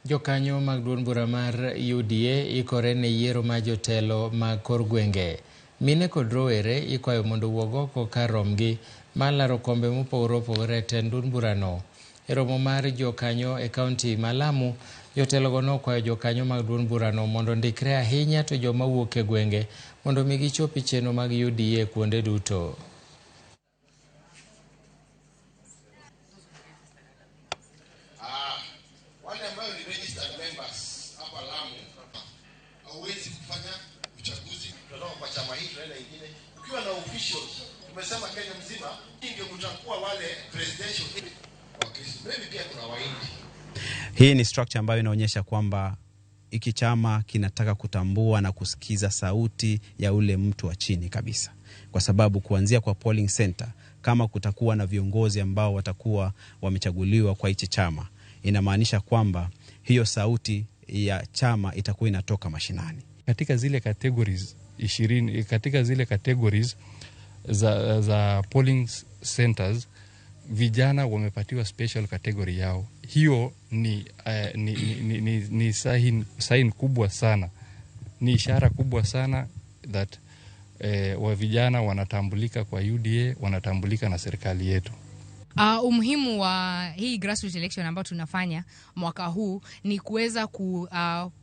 Jokanyo mag duond bura mar UDA ikore ne yiero ma jotelo mag kor gwenge. Mine kod rowere ikwayo mondo wuog oko kar romgi mar laro kombe mopogore opogore e tend duond burano. E romo mar jokanyo e kaunti ma Lamu, jotelogo nokwayo jokanyo mag duond burano mondo ndikre ahinya to joma wuok e gwenge mondo mi gichopi chenro mag UDA kuonde duto. Wale ambao ni registered members hapa Lamu hauwezi kufanya uchaguzi kutoka kwa chama hiki na nyingine ukiwa na officials. Tumesema Kenya mzima ndio mtakuwa wale presidential wakristo. Maybe pia kuna waindi. Hii ni structure ambayo inaonyesha kwamba hiki chama kinataka kutambua na kusikiza sauti ya ule mtu wa chini kabisa. Kwa sababu kuanzia kwa polling center, kama kutakuwa na viongozi ambao watakuwa wamechaguliwa kwa hichi chama, inamaanisha kwamba hiyo sauti ya chama itakuwa inatoka mashinani. Katika zile categories 20, katika zile categories za polling centers, vijana wamepatiwa special category yao. Hiyo ni sign kubwa sana. Ni ishara kubwa sana that wa vijana wanatambulika kwa UDA, wanatambulika na serikali yetu. Umuhimu wa hii grassroots election ambayo tunafanya mwaka huu ni kuweza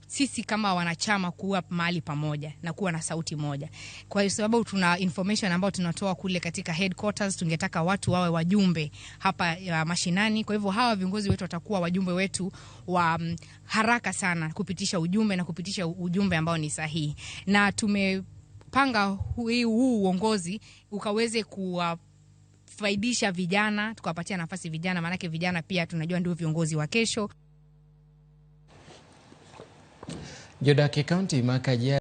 sisi kama wanachama kuwa mahali pamoja na kuwa na sauti moja. Kwa sababu tuna information ambayo tunatoa kule katika headquarters, tungetaka watu wawe wajumbe hapa mashinani. Kwa hivyo hawa viongozi wetu watakuwa wajumbe wetu wa haraka sana kupitisha ujumbe na kupitisha ujumbe ambao ni sahihi. Na tumepanga huu uongozi ukaweze faidisha vijana, tukawapatia nafasi vijana, maana vijana pia tunajua ndio viongozi wa kesho. Jodaki County Makajiado